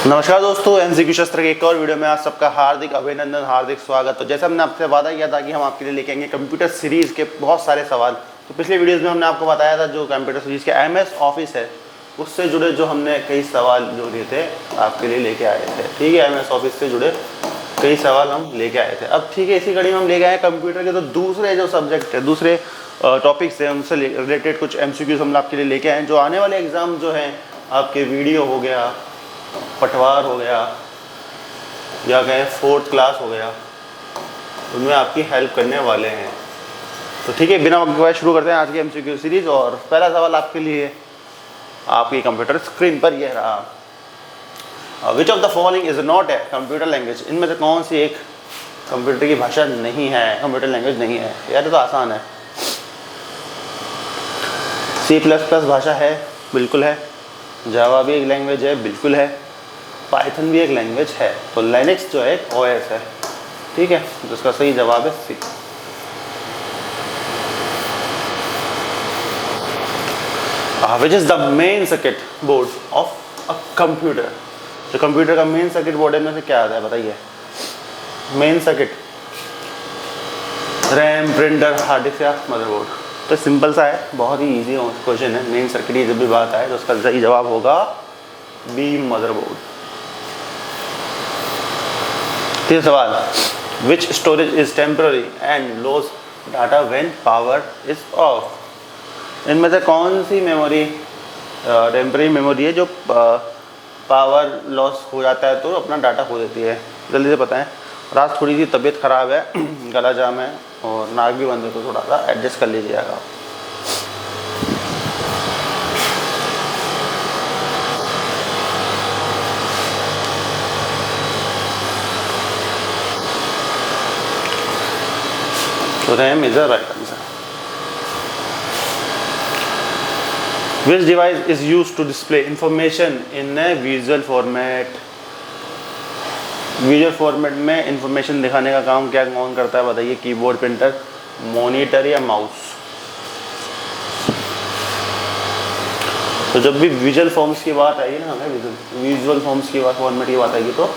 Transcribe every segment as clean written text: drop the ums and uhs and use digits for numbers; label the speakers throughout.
Speaker 1: नमस्कार दोस्तों, एमसीक्यू शस्त्र के एक और वीडियो में आप सबका हार्दिक अभिनंदन, हार्दिक स्वागत। तो जैसा हमने आपसे वादा किया था कि हम आपके लिए लेके आएंगे कंप्यूटर सीरीज़ के बहुत सारे सवाल। तो पिछले वीडियोस में हमने आपको बताया था जो कंप्यूटर सीरीज़ के एमएस ऑफिस है उससे जुड़े जो हमने कई सवाल जो लिए थे आपके लिए लेके आए थे। ठीक है, एमएस ऑफिस से जुड़े कई सवाल हम लेके आए थे। अब ठीक है, इसी कड़ी में हम लेके आए कंप्यूटर के तो दूसरे जो सब्जेक्ट है, दूसरे टॉपिक्स हैं उनसे रिलेटेड कुछ एमसीक्यूज हम आपके लिए लेके आए हैं जो आने वाले एग्ज़ाम जो हैं आपके वीडियो हो गया, पटवार हो गया या कहें 4th क्लास हो गया, उनमें आपकी हेल्प करने वाले हैं। तो ठीक है, बिना वक्त गवाए शुरू करते हैं आज की एमसीक्यू सीरीज़। और पहला सवाल आपके लिए आपकी कंप्यूटर स्क्रीन पर यह रहा। Which of the following is not a computer language? इनमें से कौन सी एक कंप्यूटर की भाषा नहीं है, कंप्यूटर लैंग्वेज नहीं है? यार तो आसान है। C++ भाषा है, बिल्कुल है। जावा भी एक लैंग्वेज है, बिल्कुल है। पाइथन भी एक लैंग्वेज है। तो लिनक्स जो है एक OS है। ठीक है, जिसका सही जवाब है C। Which is the main circuit board of a computer? जो कंप्यूटर का मेन सर्किट बोर्ड है, इनमें से क्या आता है बताइए? Main circuit, RAM, printer, hard disk या मदरबोर्ड? तो सिंपल सा है, बहुत ही इजी क्वेश्चन है। मेन सर्किट की जब भी बात आए तो उसका सही जवाब होगा B, मदरबोर्ड। तीसरा सवाल, which storage is temporary and loss data when power is off? इनमें से कौन सी मेमोरी टेम्पररी मेमोरी है जो पावर लॉस हो जाता है तो अपना डाटा खो देती है? जल्दी से बताएं। और आज थोड़ी सी तबीयत ख़राब है, गला जाम है और नाक भी बंद है, तो थोड़ा सा एडजस्ट कर लीजिएगा। तो RAM is the right answer. Which device is used to display information in a visual format? Visual format में इंफॉर्मेशन दिखाने का काम क्या कौन करता है बताइए? कीबोर्ड, प्रिंटर, मॉनिटर या माउस? तो जब भी विजुअल फॉर्म्स की बात आएगी ना, विजुअल फॉर्म्स की बात, फॉर्मेट की बात आएगी तो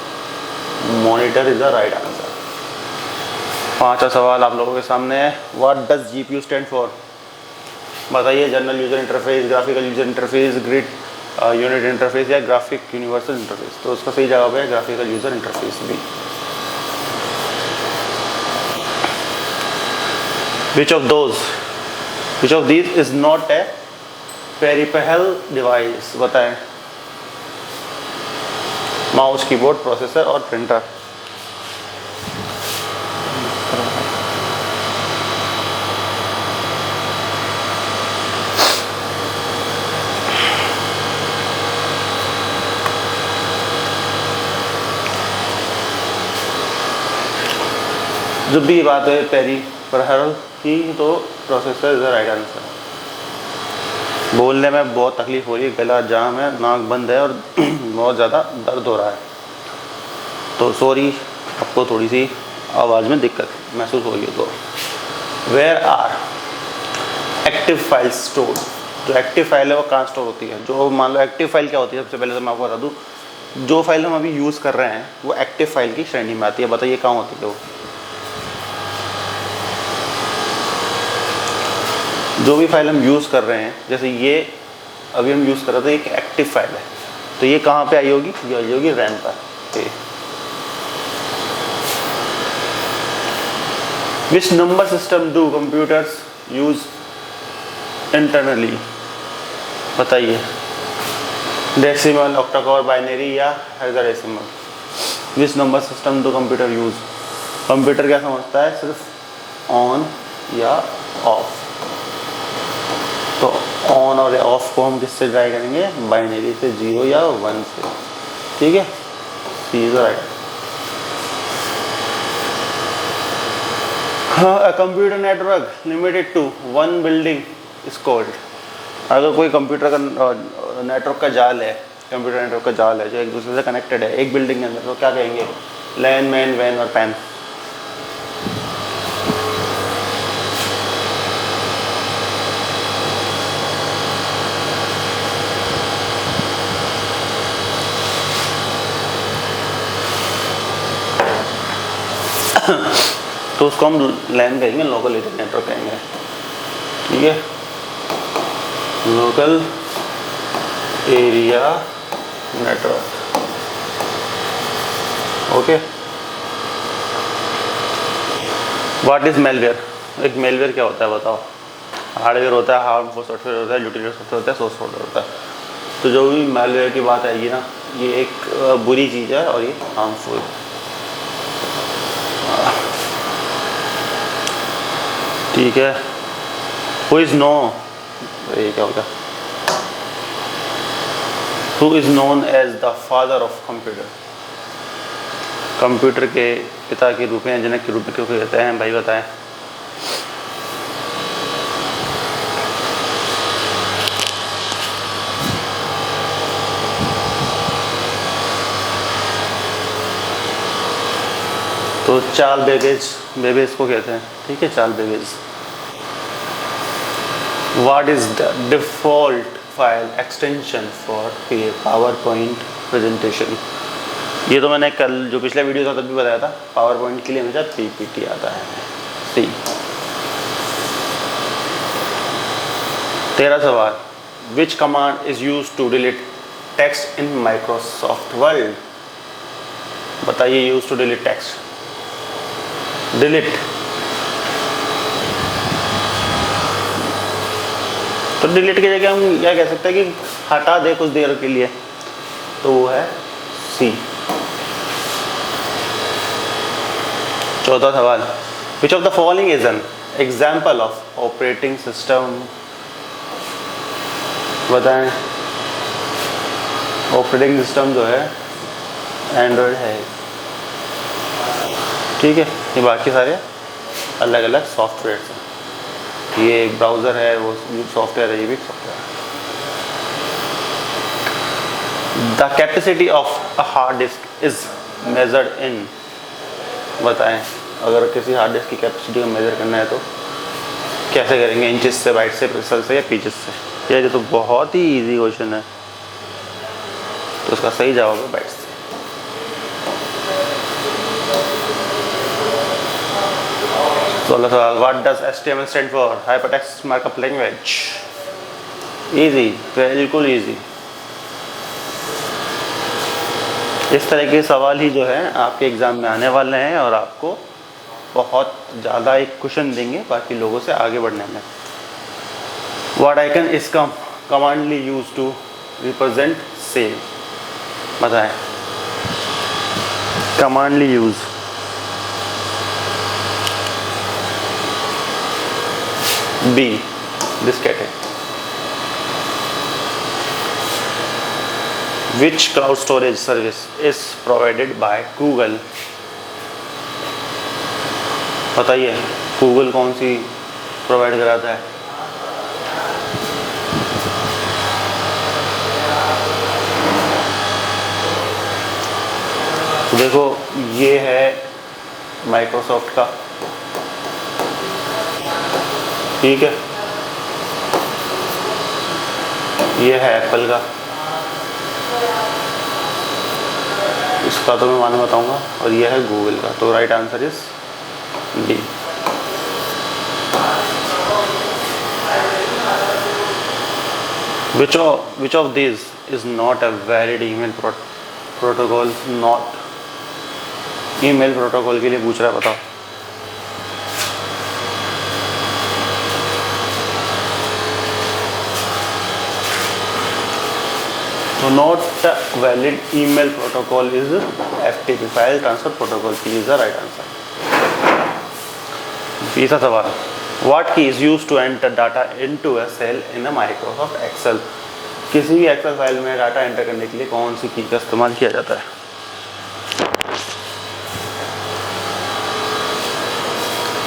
Speaker 1: monitor is the right answer. पांचवा सवाल आप लोगों के सामने है। What does GPU stand for? बताइए। General user interface, graphical user interface, grid unit interface या ग्राफिक यूनिवर्सल इंटरफेस? तो उसका सही जवाब है ग्राफिकल यूजर इंटरफेस भी। Which of these is not a peripheral device? बताएं। माउस, कीबोर्ड, प्रोसेसर और प्रिंटर? जब भी बात है पेरिफेरल की तो processor is the right answer. बोलने में बहुत तकलीफ हो रही है, गला जाम है, नाक बंद है और बहुत ज़्यादा दर्द हो रहा है, तो सॉरी, आपको थोड़ी सी आवाज़ में दिक्कत महसूस हो रही है। तो where are active file stored? जो एक्टिव फाइल है वो कहाँ स्टोर होती है? जो मान लो एक्टिव फाइल क्या होती है, सबसे पहले तो मैं आपको बता दूँ, जो फाइल हम अभी यूज़ कर रहे हैं वो एक्टिव फाइल की श्रेणी में आती है। बताइए कहाँ होती है वो? जो भी फाइल हम यूज़ कर रहे हैं, जैसे ये अभी हम यूज़ कर रहे थे, एक एक्टिव फाइल है, तो ये कहाँ पे आई होगी? ये आई होगी रैम पर। Which number system do computers use internally? बताइए। डेसिमल, ऑक्टा-कोर, बाइनरी या hexadecimal? Which number system do computer use? Computer क्या समझता है? सिर्फ ऑन या ऑफ। तो ऑन और ऑफ को हम किससे ट्राई करेंगे? बाइनरी से, 0 या 1 से। ठीक है, सी इज राइट। हाँ, computer network limited to 1 building is called? अगर कोई कंप्यूटर का नेटवर्क का जाल है, कंप्यूटर नेटवर्क का जाल है जो एक दूसरे से कनेक्टेड है एक बिल्डिंग के अंदर, तो क्या कहेंगे? लैन, मैन, वैन और पैन? तो उसको हम लैन कहेंगे, लोकल एरिया नेटवर्क कहेंगे। ठीक है, local area network. Okay, what is malware? एक मेलवेयर क्या होता है बताओ? हार्डवेयर होता है, हार्मफुल सॉफ्टवेयर होता है, यूटिलिटी सॉफ्टवेयर होता है, सोर्स सॉफ्टवेयर होता है। तो जो भी मेलवेयर की बात आएगी ना, ये एक बुरी चीज़ है और ये हार्मफुल। ठीक है, हु इज़ नो, ये क्या होगा? Who is known as the father of computer? Computer के पिता के रूप में, जनक के रूप में क्यों कहते हैं भाई, बताएं। तो चार्ल्स बेबेज को कहते हैं। ठीक है, Charles Babbage. What is the default file extension for power point presentation? ये तो मैंने कल जो पिछला वीडियो था तब भी बताया था, पावर पॉइंट के लिए हमेशा पीपीटी आता है। सी। 13 सवाल, which command is use to delete text in Microsoft Word? बताइए, use to delete text, delete. तो डिलीट की जगह हम क्या कह सकते हैं कि हटा दे कुछ देर के लिए, तो वो है सी। 14 सवाल, which of the following is an example of operating system? बताएं। ऑपरेटिंग सिस्टम जो है एंड्रॉयड है। ठीक है, ये बाकी सारे अलग अलग सॉफ्टवेयर हैं। ये एक ब्राउज़र है, वो सॉफ्टवेयर है, ये भी सॉफ्टवेयर है। The capacity of a hard disk is measured in? बताएं, अगर किसी हार्ड डिस्क की कैपेसिटी को मेजर करना है तो कैसे करेंगे? इंचेस से, बाइट से, पिक्सल से या पीसेस से? ये तो बहुत ही इजी क्वेश्चन है, तो उसका सही जवाब है बाइट से। What does HTML stand for? Hypertext Markup Language. Easy, बिल्कुल easy। इस तरह के सवाल ही जो है आपके एग्ज़ाम में आने वाले हैं और आपको बहुत ज़्यादा एक क्वेश्चन देंगे बाकी लोगों से आगे बढ़ने में। What icon is commonly used to represent save? बताएं। commonly use, B, diskette है। Which cloud storage service is provided by Google? बताइए, गूगल कौन सी प्रोवाइड कराता है? देखो, ये है माइक्रोसॉफ्ट का, ठीक है, ये है एप्पल का, इसका तो मैं मालूम बताऊंगा, और ये है गूगल का। तो right answer is D. Which of these is not a valid email protocol? Not email protocol के लिए पूछ रहा है, बताओ। So not valid email protocol is FTP, file transfer protocol. P is the right answer. 20 सवाल, what key is used to enter data into a cell in a Microsoft Excel? किसी भी Excel file में data enter करने के लिए कौन सी की का इस्तेमाल किया जाता है?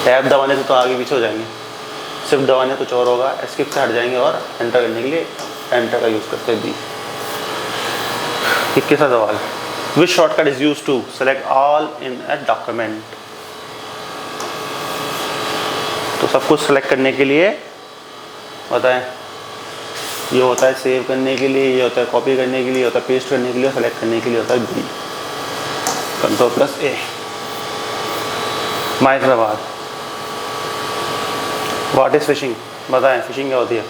Speaker 1: टैब दबाने से तो आगे पीछे हो जाएंगे, शिफ्ट दबाने तो चोर होगा, एस्केप से हट जाएंगे और एंटर करने के लिए एंटर का यूज़ करते हैं दी। 21 सवाल, which shortcut is use to select all in a document? तो सब कुछ सेलेक्ट करने के लिए बताएं, ये होता है सेव करने के लिए, ये होता है कॉपी करने के लिए, होता है पेस्ट करने के लिए, सेलेक्ट करने के लिए होता है बी, कंट्रोल प्लस ए। माइक सवाल, व्हाट इज फिशिंग, बताएं फिशिंग क्या होती है।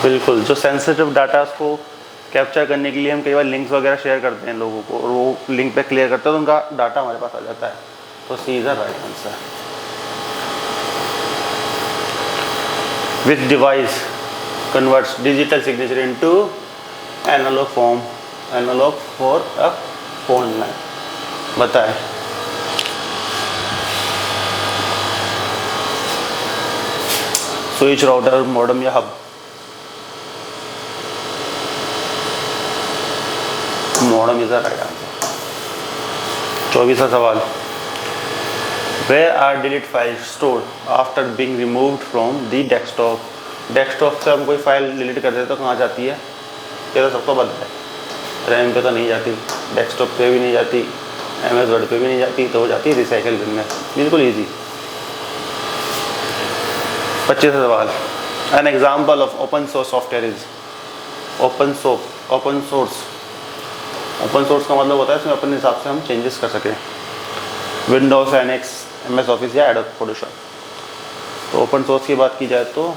Speaker 1: बिल्कुल, जो सेंसिटिव डाटा को कैप्चर करने के लिए हम कई बार लिंक्स वगैरह शेयर करते हैं लोगों को, और वो लिंक पे क्लियर करते हैं तो उनका डाटा हमारे पास आ जाता है। तो C is the right answer. Which device converts digital signature into analog form, analog for a phone line, बताएं। स्विच, राउटर, मॉडेम या hub. Modem is the right answer. 24वां सवाल, where are delete files stored after being removed from the desktop. Desktop से हम कोई file delete कर देते तो कहाँ जाती है, ये तो सबको पता है। रैम पे तो नहीं जाती, डेस्कटॉप पे भी नहीं जाती, MS वर्ड पे भी नहीं जाती, तो हो जाती है रिसाइकल बिन में। बिल्कुल ईजी। 25वां सवाल, an example of open source software is. Open source का मतलब होता है इसमें अपने हिसाब से हम चेंजेस कर सकें। विंडोज, NX, MS ऑफिस या एडोब फोटोशॉप। तो ओपन सोर्स की बात की जाए तो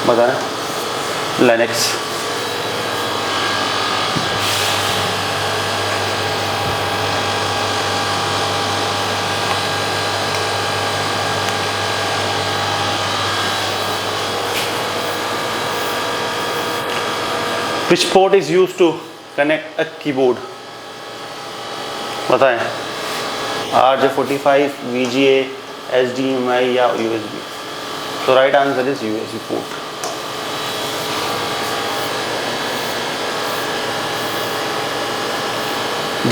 Speaker 1: बताएं, Linux. Which port is used to connect a keyboard, बताएं। RJ45, VGA, HDMI या USB। तो right answer is USB port.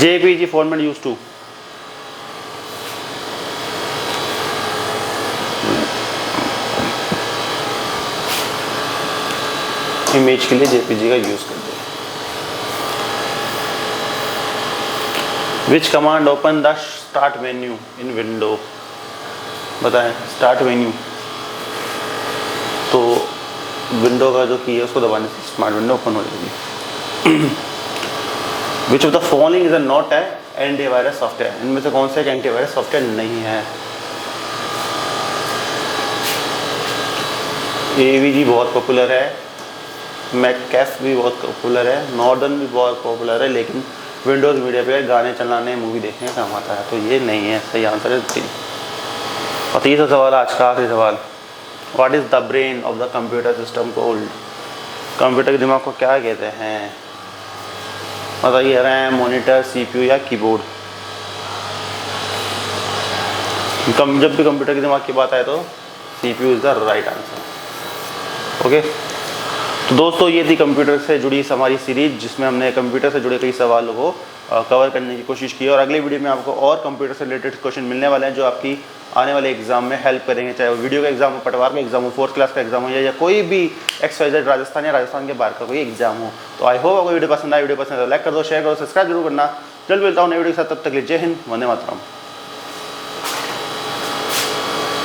Speaker 1: JPG format use to, image के लिए JPG का यूज करते हैं। Which command open the start menu in window, बताएं। Start menu, तो विंडो का जो की है उसको दबाने से स्मार्ट विंडो ओपन हो जाएगी। Which of the following is not A antivirus software, इनमें से कौन सा एक एंटीवायरस सॉफ्टवेयर नहीं है। AVG बहुत पॉपुलर है, मैककैफ भी बहुत पॉपुलर है, नॉर्डन भी बहुत पॉपुलर है, लेकिन विंडोज़ मीडिया पे प्लेयर गाने चलाने, मूवी देखने का काम आता है, तो ये नहीं है। सही आंसर है 3। और 30वां सवाल, आज का आखिरी सवाल, what is the brain of the computer system cold. Computer के दिमाग को क्या कहते हैं, बताइए। रैम, मॉनिटर, CPU या कीबोर्ड। जब भी कंप्यूटर के दिमाग की बात आए तो CPU is the right answer. Okay, तो दोस्तों ये थी कंप्यूटर से जुड़ी हमारी सीरीज, जिसमें हमने कंप्यूटर से जुड़े कई सवालों को कवर करने की कोशिश की, और अगले वीडियो में आपको और कंप्यूटर से रिलेटेड क्वेश्चन मिलने वाले हैं जो आपकी आने वाले एग्जाम में हेल्प करेंगे, चाहे वो वीडियो का एग्जाम हो, पटवार का एग्जाम हो, 4th क्लास का एग्जाम हो, या कोई भी XYZ राजस्थान या राजस्थान के बाहर का कोई एग्जाम हो। तो आई होप आपको वीडियो पसंद आए। वीडियो पसंद है तो लाइक कर दो, शेयर करो, सब्सक्राइब जरूर करना। जल्द मिलता हूँ नई वीडियो के साथ, तब तक के लिए जय हिंद, वंदे मातरम।